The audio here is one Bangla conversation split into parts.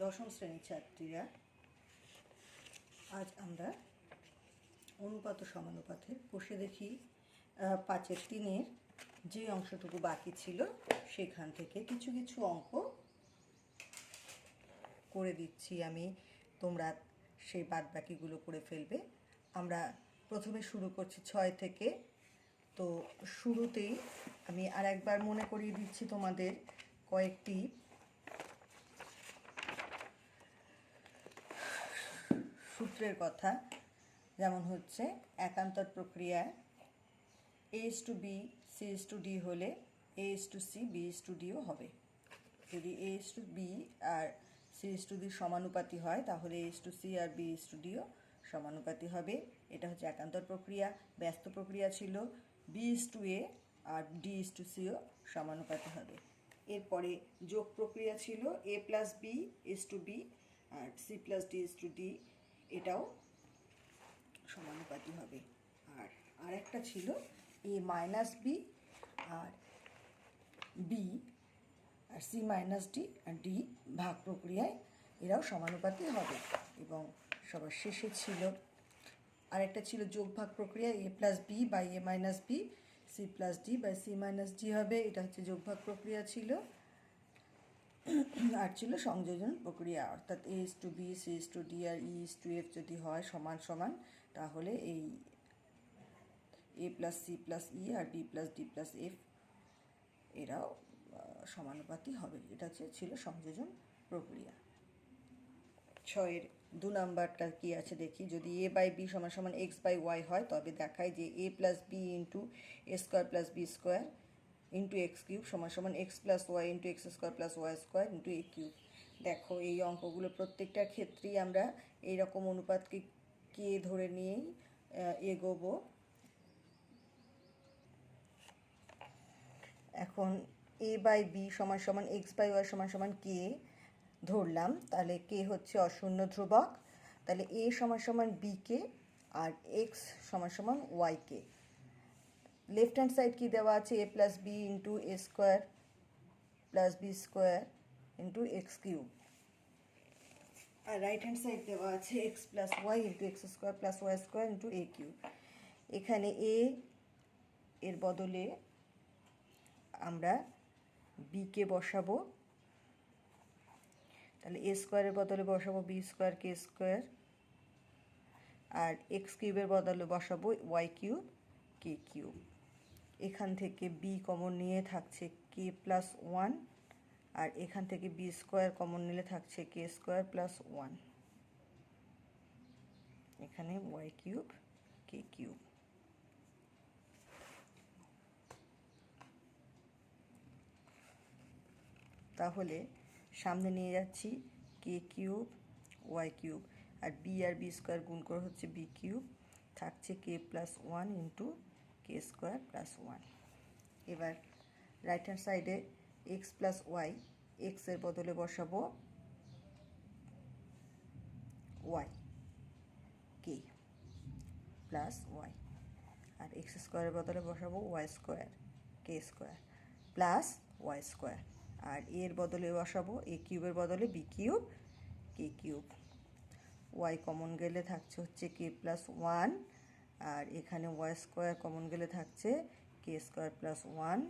দশম শ্রেণীর ছাত্রীরা, আজ আমরা অনুপাত ও সমানুপাতের কষে দেখি 5/3 যে অংশটুকু বাকি ছিল সেখান থেকে কিছু কিছু অঙ্ক করে দিচ্ছি আমি, তোমরা সেই বাদবাকিগুলো করে ফেলবে। আমরা প্রথমে শুরু করছি 6 থেকে। তো শুরুতেই আমি আর একবার মনে করিয়ে দিচ্ছি তোমাদের কয়েকটি সূত্রের কথা, যেমন হচ্ছে একান্তর প্রক্রিয়ায় A/B C/D হলে A/C B/Dও হবে। যদি A/B আর C/D সমানুপাতি হয় তাহলে A/C আর B/Dও সমানুপাতি হবে। এটা হচ্ছে একান্তর প্রক্রিয়া। ব্যস্ত প্রক্রিয়া ছিল B/A আর D/Cও সমানুপাতি হবে। এরপরে যোগ প্রক্রিয়া ছিল A+B/B আর C+D/D, এটাও সমানুপাতি হবে। আর একটা ছিল A-B আর B আর C-D আর D ভাগ প্রক্রিয়ায় এরাও সমানুপাতি হবে। এবং সবার শেষে ছিল আরেকটা ছিল যোগ ভাগ প্রক্রিয়া A+B by A-B, C+D by C-D হবে। এটা হচ্ছে যোগ ভাগ প্রক্রিয়া ছিল। আর ছিল সংযোজন প্রক্রিয়া, অর্থাৎ A/B C/D আর E/F যদি হয় সমান সমান, তাহলে এই A+C+E আর B+D+F এরাও সমানুপাতি হবে। এটা ছিল সংযোজন প্রক্রিয়া। 6-এর 2 নাম্বারটা কি আছে দেখি। যদি A/B সমান সমান X/Y হয় তবে দেখায় যে A+B into A² + B² into X³ সমান সমান X+Y into X² + Y² into A³। দেখো, এই অঙ্কগুলো প্রত্যেকটার ক্ষেত্রেই আমরা এইরকম অনুপাতকে কে ধরে নিয়েই এগোবো। এখন A/B সমান সমান X/Y সমান সমান K ধরলাম, তাহলে K হচ্ছে অশূন্য ধ্রুবক। তাহলে A সমান সমান BK আর X সমান সমান YK। লেফট হ্যান্ড সাইড কি দেওয়া আছে? A+B into A² + B² into X³ আর রাইট হ্যান্ড সাইড দেওয়া আছে X+Y into X² + Y² into A³ এখানে A এর বদলে আমরা বিকে বসাবো, তাহলে A² এর বদলে বসাবো B² K² আর X³ এর বদলে বসাবো Y³ K³ এখান থেকে B কমন নিয়ে থাকছে K+1 আর এখান থেকে B² কমন নিলে থাকছে K² + 1, এখানে Y³ K³। তাহলে সামনে নিয়ে যাচ্ছি K³ Y³ আর B আর B² গুণ করে হচ্ছে B³ থাকছে K+1 ইন্টু K² + 1। এবার রাইট হ্যান্ড সাইডে X+Y, X এর বদলে বসাবো Y K + Y আর X² এর বদলে বসাবো Y² K² + Y² আর এর বদলে বসাবো A³ এর বদলে B³ K³। Y কমন গেলে থাকছে হচ্ছে K+1 আর এখানে Y² কমন গেলে থাকছে K² + 1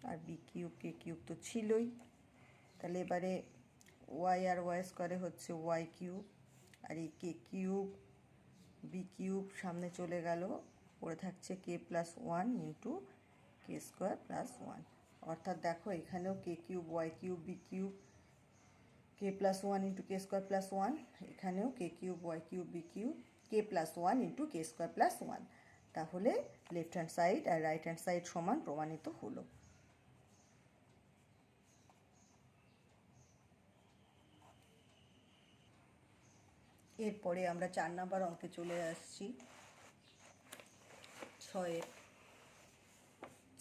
আর B³ K³ তো ছিলই। তাহলে এবারে Y আর Y² হচ্ছে Y³ আর এই K³ B³ সামনে চলে গেল, পড়ে থাকছে K+1 ইন্টু K² + 1। অর্থাৎ দেখো, এখানেও K³ Y³ B³ K+1 into K² + 1, এখানেও K³ Y³ B³ K+1 into K² + 1। তাহলে লেফট হ্যান্ড সাইড আর রাইট হ্যান্ড সাইড সমান প্রমাণিত হলো। এরপরে আমরা 4 নাম্বার অঙ্কে চলে আসছি। 6-এর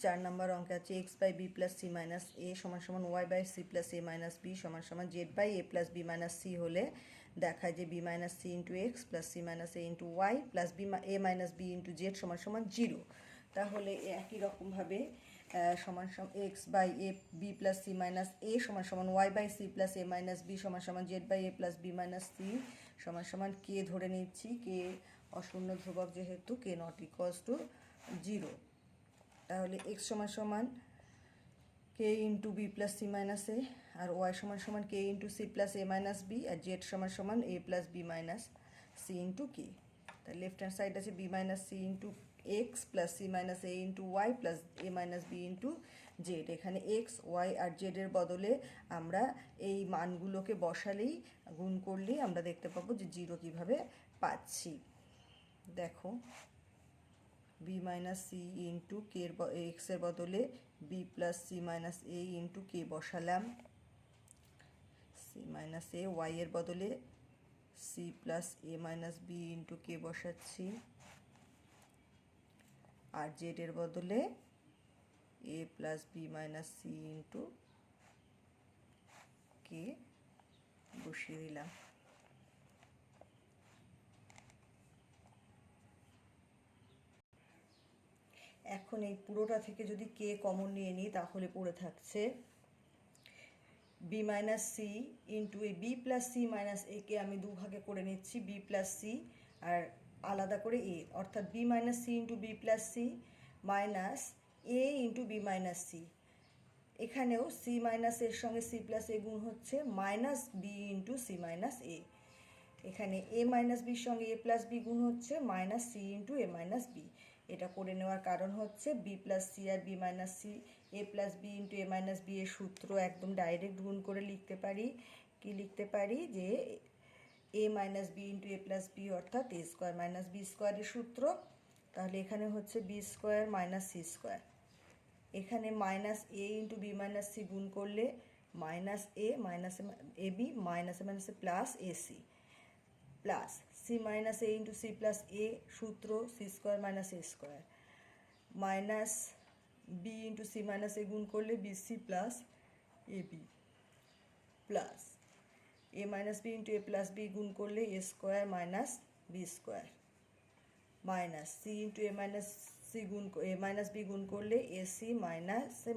4 নাম্বার অঙ্কে আছে X/B + C - A সমান সমান Y/C + A - B সমান সমান Z/A + B - C হলে দেখায় যে B - C into X + C - A into Y + A - B into Z সমান সমান 0। তাহলে একই রকমভাবে সমান সমান x by A B plus C minus a সমান সমান Y by C plus A minus B সমান সমান Z by A plus B minus c সমান সমান কে ধরে নিচ্ছি, কে অশূন্য ধ্রুবক যেহেতু কে নট ইকুয়ালস টু 0। তাহলে এক্স সমান সমান k into b plus C minus a, আর ওয়াই সমান সমান কে ইন্টু সি প্লাস এ মাইনাস বি, আর জেড সমান সমান a plus B minus c into k. তাহলে লেফট হ্যান্ড সাইড আছে b minus c into x plus C minus a into y plus A minus b into z. এখানে এক্স ওয়াই আর জেডের বদলে আমরা এই মানগুলোকে বসালেই, গুণ করলেই আমরা দেখতে পাবো যে 0 কীভাবে পাচ্ছি। দেখো b minus c into k এক্সের বদলে b plus C minus a into k বসালাম, সি মাইনাস এ, ওয়াই এর বদলে সি প্লাস এ মাইনাস বি ইন্টু কে বসাচ্ছি, আর জেড এর বদলে a plus B minus c into k বসিয়ে দিলাম। এখন এই পুরোটা থেকে যদি কে কমন নিয়ে নিই তাহলে পড়ে থাকছে B minus c into A B plus C minus এ কে আমি দুভাগে করে নিচ্ছি, বি প্লাস সি আর আলাদা করে এ, অর্থাৎ b minus c into b plus C minus a into b minus c. এখানেও সি মাইনাস এর সঙ্গে সি প্লাস এ গুণ হচ্ছে minus b into c minus a. এখানে এ মাইনাস বির সঙ্গে এ প্লাস বি গুণ হচ্ছে minus c into a minus B. এটা করে নেওয়ার কারণ হচ্ছে B plus C R B minus c A plus B into a minus B এর সূত্র একদম ডাইরেক্ট গুণ করে লিখতে পারি। কি লিখতে পারি যে এ minus b into a plus B অর্থাৎ এ স্কোয়ার মাইনাস বি স্কোয়ারের সূত্র। তাহলে এখানে হচ্ছে b square minus c square. এখানে minus a into b minus c গুণ করলে minus a minus a b minus a minus plus a c plus C minus a into c plus a সূত্র c square minus a square minus b into c minus a গুণ করলে b c plus a B plus A minus b into a plus b গুণ করলে a square minus b square minus c into a minus c গুণ এ মাইনাস বি গুণ করলে এ সি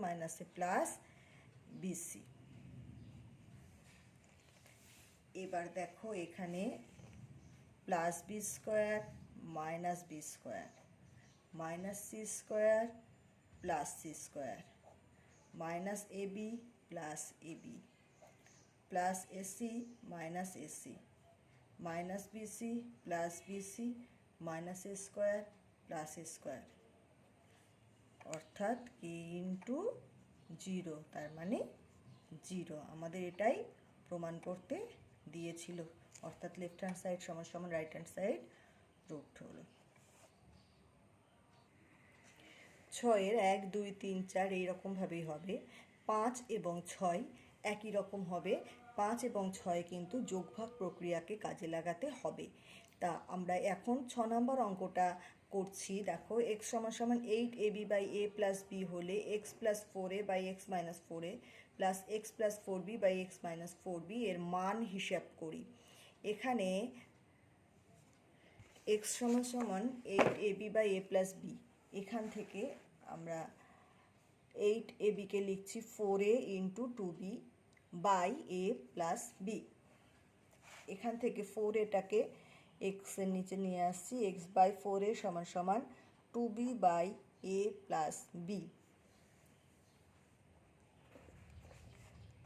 মাইনাসে প্লাস বিসি। এবার দেখো এখানে plus b square minus b square minus c square plus c square minus a B plus a B plus a c minus a c minus b c plus b c minus a square plus a square অর্থাৎ কে ইন্টু 0, তার মানে 0। আমাদের এটাই প্রমাণ করতে দিয়েছিল, অর্থাৎ লেফট হ্যান্ড সাইড সমান সমান রাইট হ্যান্ড সাইড রুট হলো। 6-এর 1 2 3 4 এইরকমভাবেই হবে। 5 এবং 6 একই রকম হবে। 5 এবং 6 কিন্তু যোগভাগ প্রক্রিয়াকে কাজে লাগাতে হবে। তা আমরা এখন 6 নম্বর অঙ্কটা করছি। দেখো এক্স সমান সমান 8ab by A plus b হলে x plus 4a by x minus 4a plus x plus 4b by x minus 4b এর মান হিসাব করি। এখানে এক্স সমান সমান 8ab by A plus b, এখান থেকে আমরা 8ab কে লিখছি 4a into 2b by A plus b. এখান থেকে 4aটাকে এক্স এর নিচে নিয়ে আসছি, এক্স বাই 4a সমান সমান 2b by A plus B.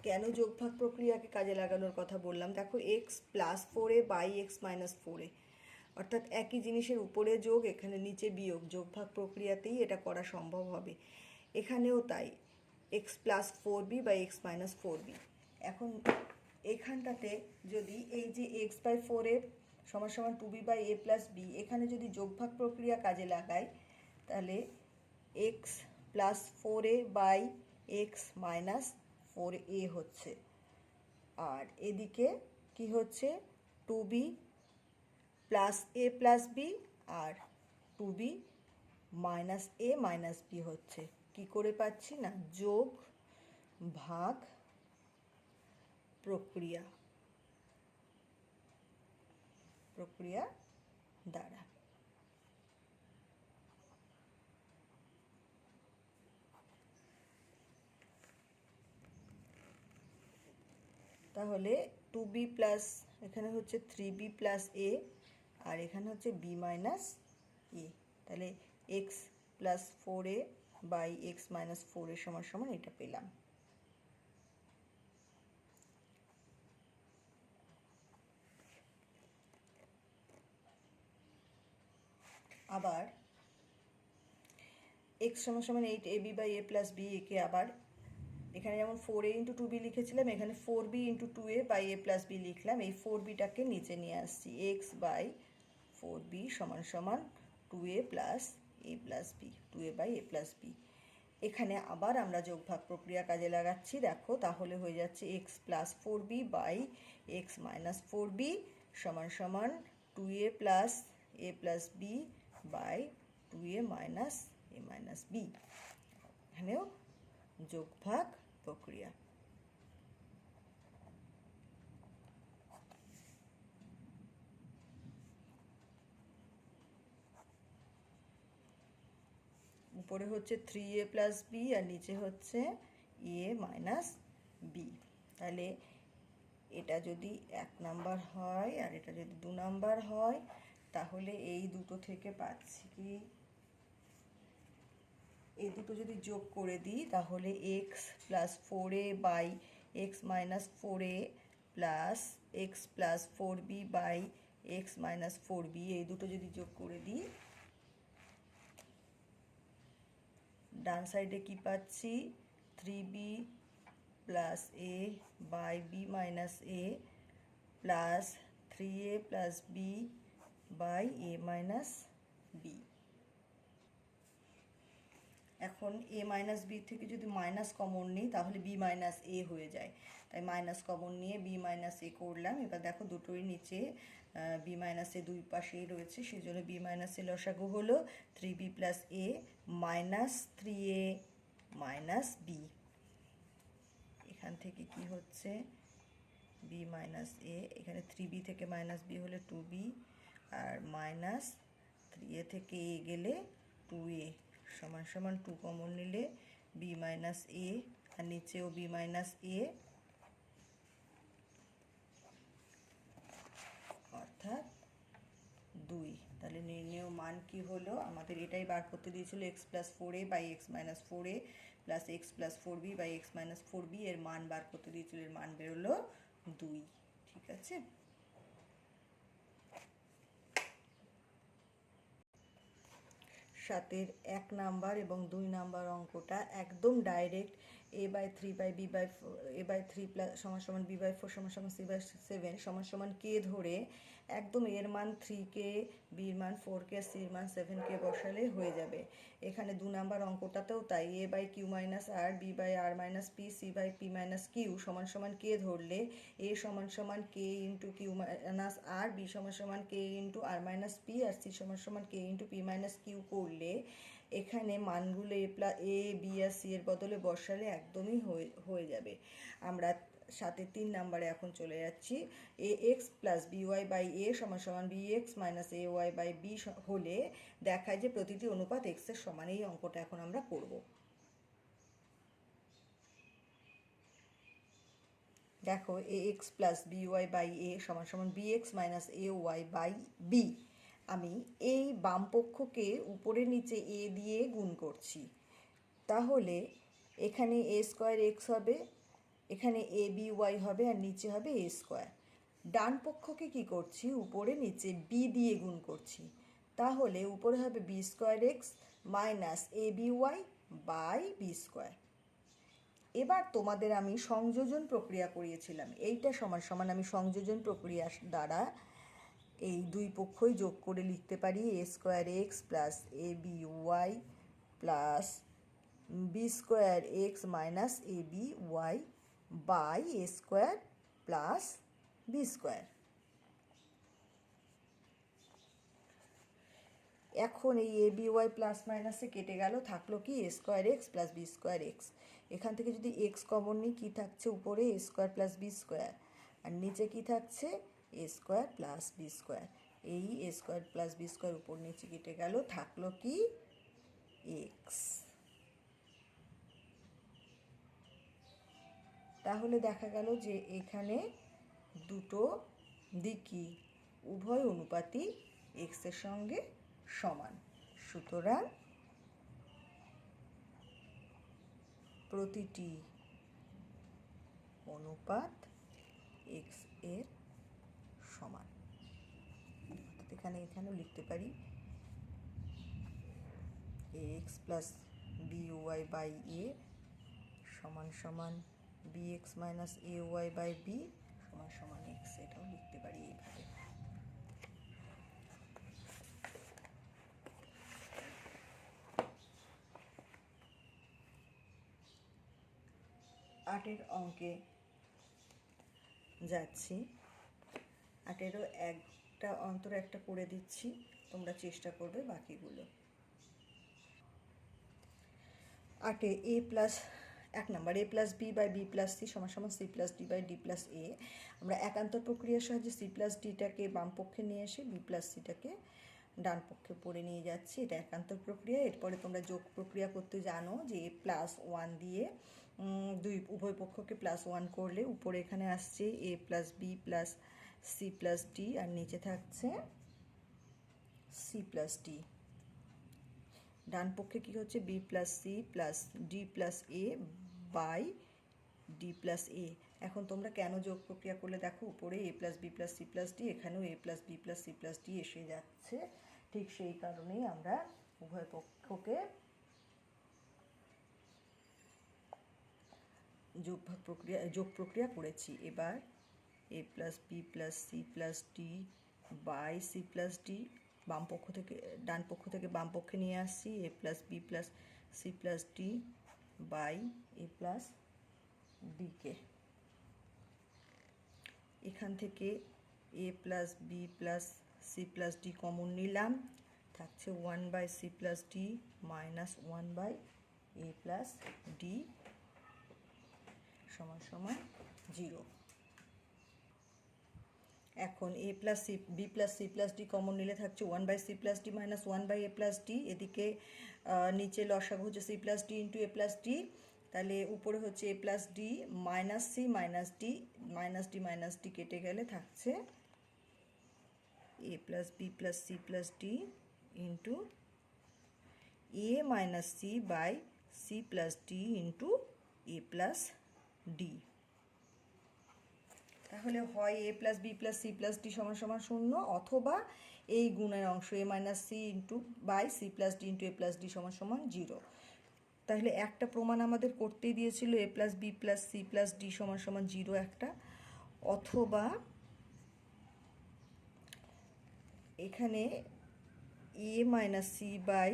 কেন যোগভাগ প্রক্রিয়াকে কাজে লাগানোর কথা বললাম, দেখো x plus 4a by x minus 4a অর্থাৎ একই জিনিসের উপরে যোগ, এখানে নিচে বিয়োগ, যোগভাগ প্রক্রিয়াতেই এটা করা সম্ভব হবে। এখানেও তাই, x plus 4b by x minus 4b। এখন এখানটাতে যদি এই যে এক্স বাই 4a সমান সমান 2b by A plus B, এখানে যদি যোগভাগ প্রক্রিয়া কাজে লাগাই তাহলে x plus 4a by x minus 4a হচ্ছে, আর এদিকে কি হচ্ছে 2b প্লাস এ প্লাস বি আর 2b minus a minus b হচ্ছে। কি করে পাচ্ছি না, যোগ ভাগ প্রক্রিয়া দ্বারা। তাহলে 2b প্লাস এখানে হচ্ছে 3b প্লাস a আর এখানে হচ্ছে b মাইনাস a, তাহলে x plus 4a by x minus 4a সমান সমান এটা পেলাম। আবার x সমান সমান 8ab by a plus b, একে আবার এখানে যেমন 4a ইন্টু 2b লিখেছিলাম, এখানে 4b into 2a by a plus b লিখলাম। এই 4bটাকে নিচে নিয়ে আসছি, x বাই 4b সমান সমান 2a plus a plus b, 2a by a plus b। এখানে আবার আমরা যোগভাগ প্রক্রিয়া কাজে লাগাচ্ছি, দেখো তাহলে হয়ে যাচ্ছে x plus 4b by x minus 4b সমান সমান 2a plus a plus b by 2a minus a minus b। এখানেও যোগভাগ প্রক্রিয়া। উপরে হচ্ছে 3a প্লাস b আর নিচে হচ্ছে a মাইনাস b। তাহলে এটা যদি 1 নাম্বার হয় আর এটা যদি 2 নাম্বার হয়, তাহলে এই দুটো থেকে পাচ্ছি কি, এই দুটো যদি যোগ করে দিই তাহলে x plus 4a by x minus 4a plus x plus 4b by x minus 4b, এই দুটো যদি যোগ করে দিই ডান সাইডে কি পাচ্ছি, 3b plus a by b minus a plus 3a plus b by a minus b। এখন a মাইনাস b থেকে যদি মাইনাস কমন নিই তাহলে b মাইনাস a হয়ে যায়, তাই মাইনাস কমন নিয়ে b মাইনাস a করলাম। এবার দেখো দুটোই নিচে b মাইনাস a দুই পাশেই রয়েছে, সেই জন্য b মাইনাস a লসাগু হলো 3b plus a minus 3a minus b। এখান থেকে কি হচ্ছে b মাইনাস a, এখানে 3b থেকে মাইনাস b হলে 2b আর মাইনাস 3a থেকে a গেলে 2a সমান সমান 2 কমন নিলে b মাইনাস a আর নিচেও b মাইনাস a, অর্থাৎ 2। তাহলে নির্ণেয় মান কি হলো, আমাদের এটাই বার করতে দিয়েছিল x plus 4a by x minus 4a plus x plus 4b by x minus 4b, এর মান বার করতে দিয়েছিল, এর মান বেরোলো 2। ঠিক আছে। 7-এর 1 নাম্বার এবং 2 নাম্বার অঙ্কটা একদম direct a by 3 by b by a by 3 plus সমান সমান b বাই 4 সমান সমান c বাই 7 সমান সমান k ধরে একদম এর মান 3k, b এর মান 4k, c এর মান 7k বসালে হয়ে যাবে। এখানে 2 নাম্বার অঙ্কটাতেও তাই, a by q minus r, b by r minus p, c by p minus q সমান সমান k ধরলে a সমান সমান k into q minus r, b সমান সমান k into r minus p আর c সমান সমান k into p minus q করলে এখানে মানগুলো a b আর c এর বদলে বসালে একদমই হয়ে যাবে। আমরা 7-এর 3 নাম্বারে এখন চলে যাচ্ছি। ax plus by by a সমান সমান bx minus ay by b হলে দেখায় যে প্রতিটি অনুপাত x এর সমান। এই অঙ্কটা এখন আমরা করব। দেখো ax plus by by a সমান সমান bx minus ay by b। আমি এই বাম পক্ষকে উপরে নিচে a দিয়ে গুণ করছি, তাহলে এখানে a স্কোয়ার x হবে, এখানে a b y হবে আর নিচে হবে a স্কোয়ার। ডান পক্ষকে কি করছি, উপরে নিচে b দিয়ে গুণ করছি, তাহলে উপরে হবে b square x minus a b y by b square. এবার তোমাদের আমি সংযোজন প্রক্রিয়া করিয়েছিলাম, এইটা সমান সমান আমি সংযোজন প্রক্রিয়া দ্বারা এই দুই পক্ষই যোগ করে লিখতে পারি a square x plus a b y plus b square x minus a b y by a square plus b square. এখন এই a b y প্লাস মাইনাসে কেটে গেল, থাকলো কি a square x plus b square x। এখান থেকে যদি x কমন নিই কি থাকছে, উপরে a square plus b square আর নিচে কি থাকছে a square plus b square. এই a square plus b square উপর নিচে কেটে গেল, থাকলো কি x। তাহলে দেখা গেল যে এখানে দুটো দিকই উভয় অনুপাতই এক্সের সঙ্গে সমান। সুতরাং প্রতিটি অনুপাত এক্স এর সমান। এখানেও লিখতে পারি ax প্লাস by বাই এ সমান সমান bx minus ay by B সমান সমান এক্স। এটাও লিখতে পারি এইভাবে। আটের অঙ্কে যাচ্ছি। আটেরও একটা অন্তর একটা করে দিচ্ছি, তোমরা চেষ্টা করবে বাকিগুলো। আটে a plus 1 number a plus B by B plus C সমান সমান C plus D by d plus a. আমরা একান্তর প্রক্রিয়ার সাহায্যে সি প্লাস ডিটাকে বাম পক্ষে নিয়ে এসে বি প্লাস সিটাকে ডান পক্ষে পড়ে নিয়ে যাচ্ছি। এটা একান্তর প্রক্রিয়া। এরপরে তোমরা যোগ প্রক্রিয়া করতে জানো যে এ প্লাস 1 দিয়ে উভয় পক্ষকে প্লাস 1 করলে উপরে এখানে আসছে a plus B plus C plus d আর নিচে থাকছে সি প্লাস ডি। ডান পক্ষে কী হচ্ছে B plus C plus D plus A by d plus a. এখন তোমরা কেন যোগ প্রক্রিয়া করলে দেখো, উপরে a plus B plus C plus d, এখানেও এ plus B plus C plus d এসে যাচ্ছে। ঠিক সেই কারণেই আমরা উভয় পক্ষকে যোগ প্রক্রিয়া করেছি। এবার a plus B plus C plus D by C plus d বাম পক্ষ থেকে ডান পক্ষ থেকে বাম পক্ষে নিয়ে আসছি a plus B plus C plus D by A plus ডিকে। এখান থেকে a plus B plus C plus d common নিলাম, থাকছে 1 by C plus D minus 1 by A plus D সমান সমান 0। এখন a plus c b plus C plus d common নিলে থাকছে 1 by C plus D minus 1 by A plus d. এদিকে নিচে লসাগু হচ্ছে c plus d into a plus d, তাহলে উপরে হচ্ছে a plus D minus c minus d কেটে গেলে থাকছে a plus B plus C plus d into a minus c by C plus d into a plus d. তাহলে হয় a plus B plus C plus D সমান সমান 0, অথবা এই গুণের অংশ a minus c into by C plus d into a plus D সমান সমান 0। তাহলে একটা প্রমাণ আমাদের করতেই দিয়েছিল a plus B plus C plus D সমান সমান 0 একটা, অথবা এখানে a minus c by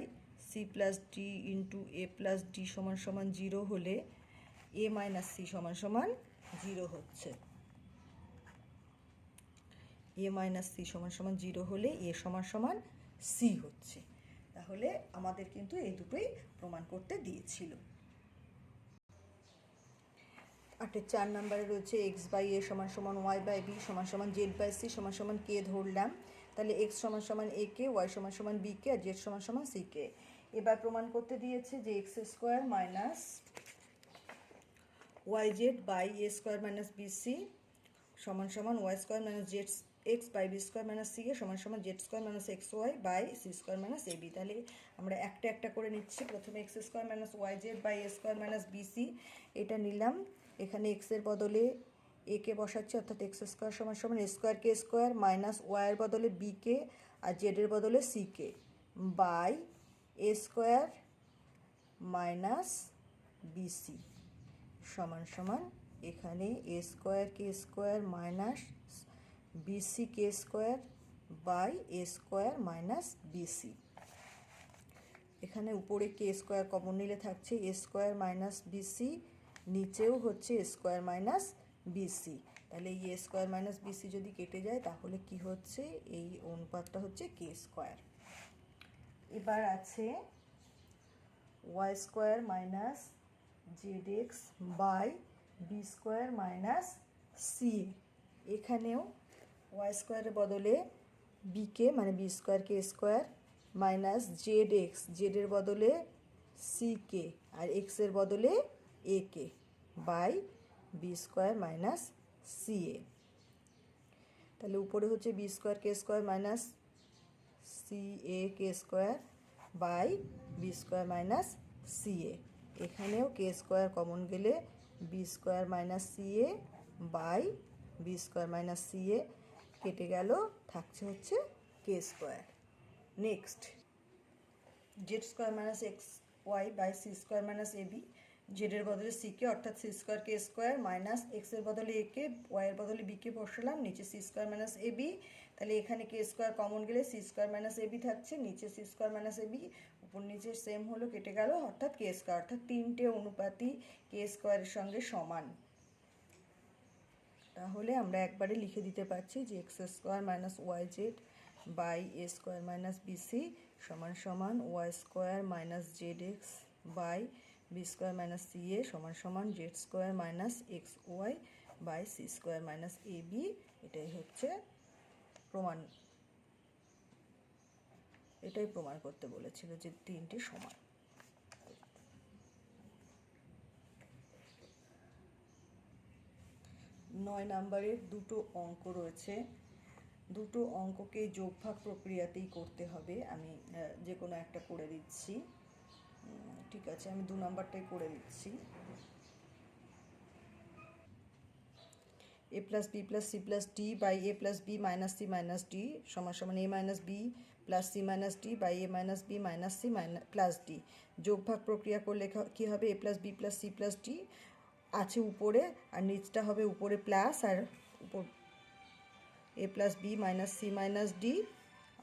C plus d into a plus D সমান সমান 0 হলে এ মাইনাস সি সমান সমান 0 হচ্ছে। এ মাইনাস সি সমান সমান 0 হলে এ সমান সমান সি হচ্ছে। তাহলে আমাদের কিন্তু এই দুটোই প্রমাণ করতে দিয়েছিল। 4 নম্বরে রয়েছে এক্স বাই এ সমান সমান ওয়াই বাই বি সমান সমান জেড বাই সি সমান সমান কে ধরলাম। তাহলে এক্স সমান সমান এ কে, ওয়াই সমান সমান বি কে আর জেড সমান সমান সি কে। এবার প্রমাণ করতে দিয়েছে যে x square minus y z by a square minus b c সমান সমান y square minus z x by b square minus c এ সমান সমান z square minus x y by c square minus a b. তাহলে আমরা একটা একটা করে নিচ্ছি। প্রথমে x square minus y z by a square minus b c এটা নিলাম। এখানে এক্সের বদলে এ কে বসাচ্ছি, অর্থাৎ এক্স স্কোয়ার সমান সমান a square k square minus ওয়াইয়ের বদলে বি কে আর জেডের বদলে c k by a square minus b c সমান সমান এখানে a square k square minus bc k square by a square minus bc. এখানে উপরে কে স্কোয়ার কমন নিলে থাকছে এ স্কোয়ার মাইনাস বিসি, নিচেও হচ্ছে এ স্কোয়ার মাইনাস বিসি। তাহলে এই এ স্কোয়ার মাইনাস বিসি যদি কেটে যায় তাহলে কি হচ্ছে, এই অনুপাতটা হচ্ছে কে স্কোয়ার। এবার আছে y square minus z x by b square minus c. এখানেও ওয়াই স্কোয়ারের বদলে বিকে মানে b square k square minus z x জেডের বদলে সি কে আর এক্সের বদলে a k by b square minus c a. তাহলে উপরে হচ্ছে b square k square minus c a k square by b square minus c a. এখানেও কে স্কোয়ার কমন গেলে b square minus c A by b square minus c a কেটে গেল, থাকছে হচ্ছে k square. Next z square minus x y by c square minus a b. জেডের বদলে সিকে অর্থাৎ c square k square minus এক্সের বদলে একে, ওয়াইয়ের বদলে বিকে বসালাম, নিচে c square minus a b. তাহলে এখানে কে স্কোয়ার কমন গেলে c square minus a b থাকছে, নিচে c square minus a b, উপর নিচে সেম হলো, কেটে গেল, অর্থাৎ কে স্কোয়ার, অর্থাৎ তিনটে অনুপাতই কে স্কোয়ারের সঙ্গে সমান। তাহলে আমরা একবারে লিখে দিতে পারছি যে x square minus y z by a square minus b c সমান সমান y square minus z x by b square minus c এ সমান সমান z square minus x y by c square minus a b. এটাই হচ্ছে প্রমাণ, এটাই প্রমাণ করতে বলেছিল যে তিনটি সমান। 9 নম্বরের দুটো অঙ্ক রয়েছে, দুটো অঙ্ককে যোগভাগ প্রক্রিয়াতেই করতে হবে। আমি যে কোনো একটা করে দিচ্ছি, ঠিক আছে, আমি 2 নম্বরটাই করে দিচ্ছি। a plus B plus C plus D by A plus B minus c minus d সমান সমান এ minus b plus C minus D by A minus b minus C plus d. যোগভাগ প্রক্রিয়া করলে কী হবে, এ plus B plus C plus d আছে উপরে, আর নিচটা হবে উপরে প্লাস, আর উপর a plus B minus c minus d,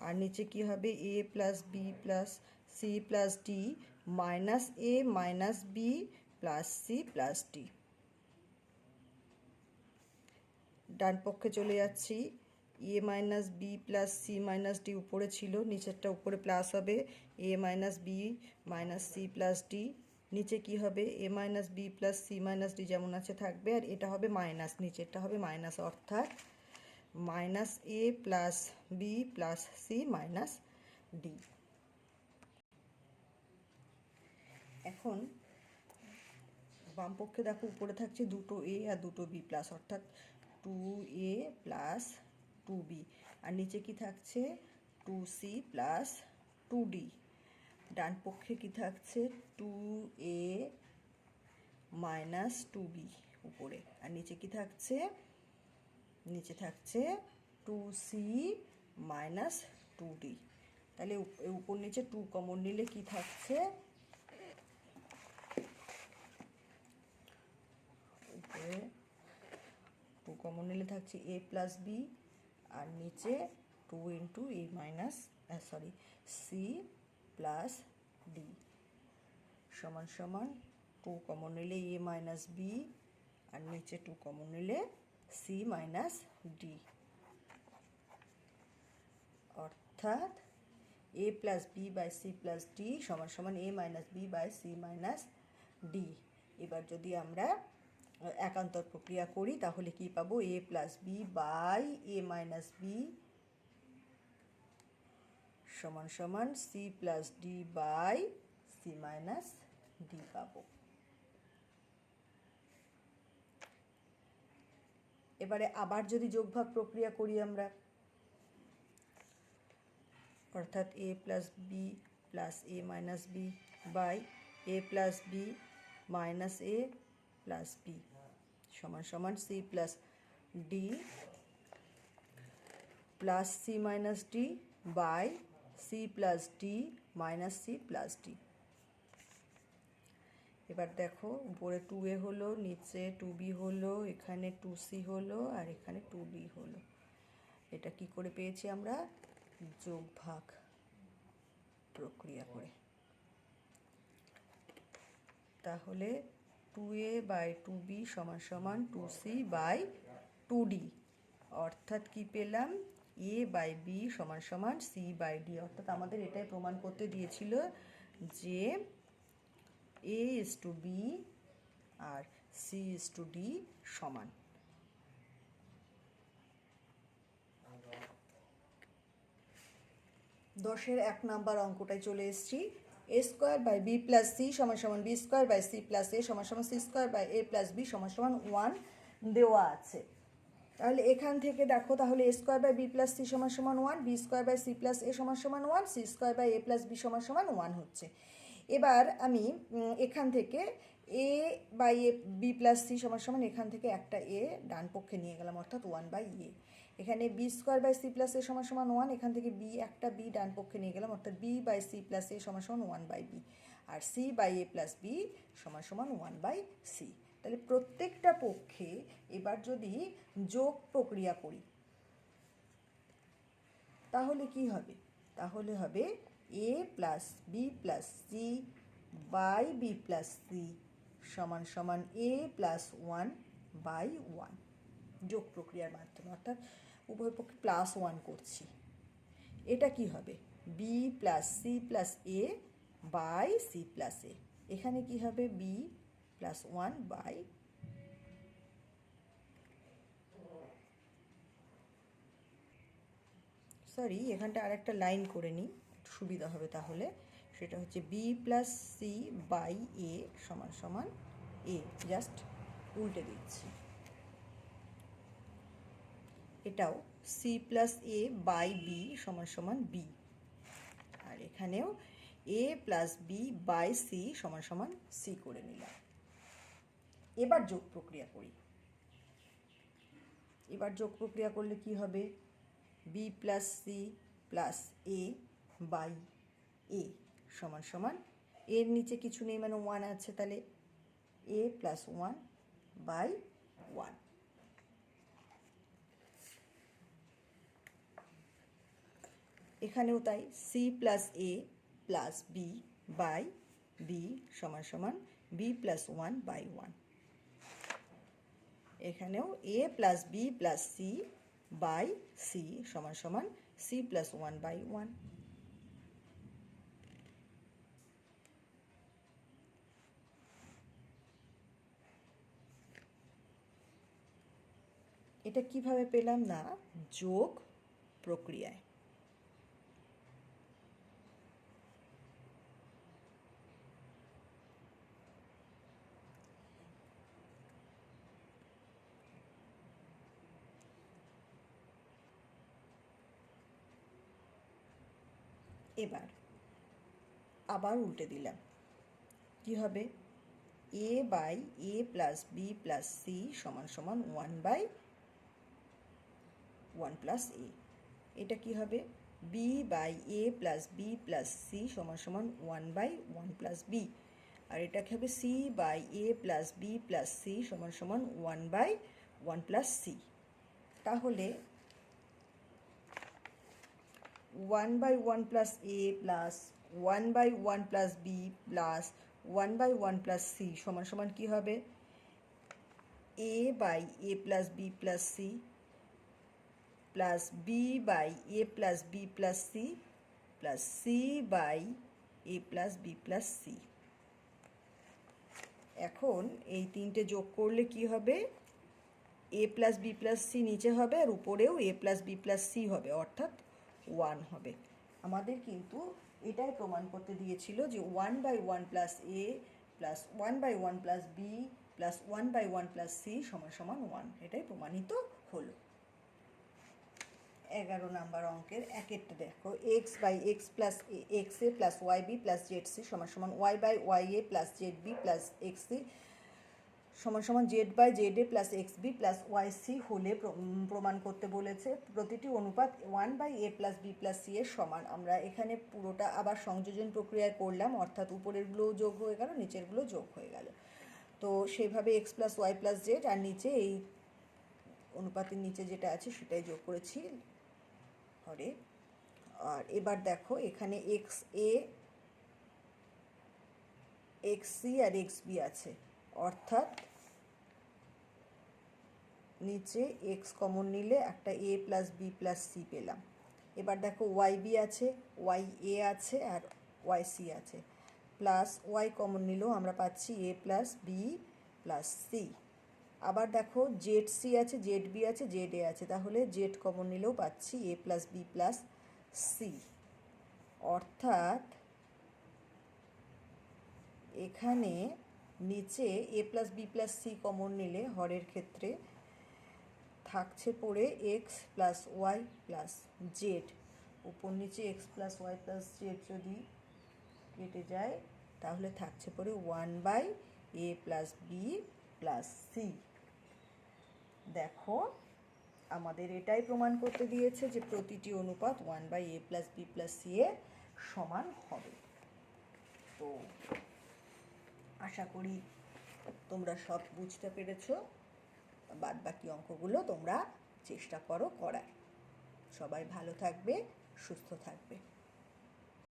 আর নিচে কি হবে এ plus B plus C plus D minus a minus b plus C plus d. ডান পক্ষে চলে যাচ্ছি, a minus b plus C minus d উপরে ছিল, নিচেরটা উপরে প্লাস হবে a minus b minus C plus d, নিচে কি হবে a minus b plus C minus d যেমন আছে থাকবে, আর এটা হবে মাইনাস, নিচেরটা হবে মাইনাস, অর্থাৎ মাইনাস এ plus B plus C minus d. এখন বাম পক্ষে দেখো উপরে থাকছে দুটো এ আর দুটো বি প্লাস, অর্থাৎ 2a প্লাস 2b, আর নিচে কি থাকছে 2c প্লাস 2d। ডান পক্ষে কি থাকছে 2a মাইনাস 2b উপরে, আর নিচে কি থাকছে, নিচে থাকছে 2c মাইনাস 2d। তাহলে উপর নিচে 2 কমন নিলে কি থাকছে, উপরে 2 কমন নিলে থাকছে a প্লাস বি, আর নিচে 2 into a minus C plus D সমান সমান 2 কমন নিলে এ মাইনাস বি, আর নিচে 2 কমন নিলে সি মাইনাস ডি, অর্থাৎ A plus B by C plus D সমান সমান এ minus B by C minus D. এবার যদি আমরা একান্তর প্রক্রিয়া করি তাহলে কি পাবো, A plus B by A minus B সমান সমান C plus D by C minus D পাবো। এবারে আবার যদি যোগভাগ প্রক্রিয়া করি আমরা, অর্থাৎ A plus B plus A minus B by A plus B minus A plus B সমান সমান C plus D plus C minus D by C plus D minus C plus D. এবার দেখো উপরে 2a হলো, নিচে 2b হলো, এখানে 2c হলো, আর এখানে 2d হলো। এটা কি করে পেয়েছি আমরা, যোগভাগ প্রক্রিয়া করে। তাহলে 2a বাই 2b সমান সমান 2c বাই 2d, অর্থাৎ কি পেলাম a বাই b সমান সমান c বাই d। অর্থাৎ আমাদের এটাই প্রমাণ করতে দিয়েছিল যে a is to b R c is to d সমান। 10-এর 1 নাম্বার অঙ্কটায় চলে এসেছি। A square by B plus C সমান সমান B square by C plus A সমান সমান C square by A plus B সমান সমান 1 দেওয়া আছে। তাহলে এখান থেকে দেখো, তাহলে A square by B plus C সমান সমান 1, B square by C plus A সমান সমান 1, C square by A plus B সমান সমান 1 হচ্ছে। এবার আমি এখান থেকে A by A B plus C সমান সমান এখান থেকে একটা এ ডান পক্ষে নিয়ে গেলাম, অর্থাৎ 1 বাই এ। এখানে B square by C plus A সমান সমান 1, এখান থেকে বি একটা বি ডান পক্ষে নিয়ে গেলাম, অর্থাৎ B by C plus A সমান সমান 1 বাই বি, আর C by A plus B সমান সমান 1 বাই সি। তাহলে প্রত্যেকটা পক্ষে এবার যদি যোগ প্রক্রিয়া করি তাহলে কি হবে? তাহলে হবে এ plus B plus C by B plus C সমান সমান এ প্লাস 1 বাই 1, যোগ প্রক্রিয়ার মাধ্যমে, অর্থাৎ উভয় পক্ষে প্লাস 1 করছি। এটা কি হবে? B plus C plus A by C plus A. এখানে কি হবে? বি প্লাস 1 বাই, সরি এখানটা আরেকটা লাইন করে নিই, সুবিধা হবে তাহলে। সেটা হচ্ছে বি প্লাস সি বাই এ সমান সমান এ, জাস্ট উল্টে দিচ্ছি। এটাও C plus A by B সমান সমান বি, আর এখানেও এ প্লাস বি বাই সি সমান সমান সি করে নিলাম। এবার যোগ প্রক্রিয়া করি। এবার যোগ প্রক্রিয়া করলে কি হবে? B plus C plus A by এ সমান সমান, এর নিচে কিছু নেই মানে 1 আছে, তাহলে এ প্লাস 1 বাই 1। এখানেও তাই, C plus A plus B by B সমান সমান বি প্লাস 1 বাই 1। এখানেও এ plus B plus C by C সমান সমান সি প্লাস 1 বাই 1। এটা কিভাবে পেলাম? না, যোগ প্রক্রিয়ায়। এবার আবার উল্টে দিলাম, কি হবে? A by A plus B plus C সমান সমান 1 বাই 1 প্লাস এ। এটা কি হবে? B by A plus B plus C সমান সমান 1 বাই 1 প্লাস বি, আর এটা কি হবে? C by A plus B plus C সমান সমান 1 বাই 1 প্লাস সি। তাহলে 1 by 1 plus A plus 1 by 1 plus B plus 1 by 1 plus C সমান সমান কী হবে? A by A plus B plus C plus B by A plus B plus C plus C by A plus B plus C. এখন এই তিনটে যোগ করলে কি হবে? এ প্লাস বি প্লাস সি নিচে হবে, আর উপরেও এ প্লাস বি প্লাস সি হবে, অর্থাৎ 1 হবে। আমাদের কিন্তু এটাই প্রমাণ করতে দিয়েছিল যে 1 by 1 plus A plus 1 by 1 plus B plus 1 by 1 plus C সমান সমান 1, এটাই প্রমাণিত হলো। 11 নাম্বার অঙ্কের একেরটা দেখো, X by X plus X A plus Y B plus Z C সমান সমান Y by Y A plus Z B plus X C সমান সমান Z by Z A plus X B plus Y C হলে প্রমাণ করতে বলেছে প্রতিটি অনুপাত 1 by A plus B plus C এর সমান। আমরা এখানে পুরোটা আবার সংযোজন প্রক্রিয়ায় করলাম, অর্থাৎ উপরেরগুলোও যোগ হয়ে গেল, নিচেরগুলো যোগ হয়ে গেল। তো সেইভাবে X plus Y plus Z, আর নিচে এই অনুপাতের নিচে যেটা আছে সেটাই যোগ করেছি হরে। আর এবার দেখো এখানে এক্স এ এক্স সি আর এক্স বি আছে, অর্থাৎ নিচে এক্স কমন নিলে একটা এ প্লাস বি প্লাস সি পেলাম। এবার দেখো ওয়াই বি আছে, ওয়াই এ আছে আর ওয়াই সি আছে, প্লাস ওয়াই কমন নিলেও আমরা পাচ্ছি এ প্লাস বি প্লাস সি। আবার দেখো জেড সি আছে, জেড বি আছে, জেড এ আছে, তাহলে জেড কমন নিলেও পাচ্ছি এ প্লাস বি প্লাস সি, অর্থাৎ এখানে নিচে A plus B plus C common নিলে হরের ক্ষেত্রে থাকছে পড়ে X plus Y plus Z. উপর নিচে X plus Y plus Z যদি কেটে যায় তাহলে থাকছে পড়ে 1/a plus B plus C. দেখো আমাদের এটাই প্রমাণ করতে দিয়েছে যে প্রতিটি অনুপাত 1/a plus B plus C এ সমান হবে। তো আশা করি তোমরা সব বুঝতে পেরেছো। বাদ বাকি অঙ্কগুলো তোমরা চেষ্টা করো করার। সবাই ভালো থাকবে, সুস্থ থাকবে।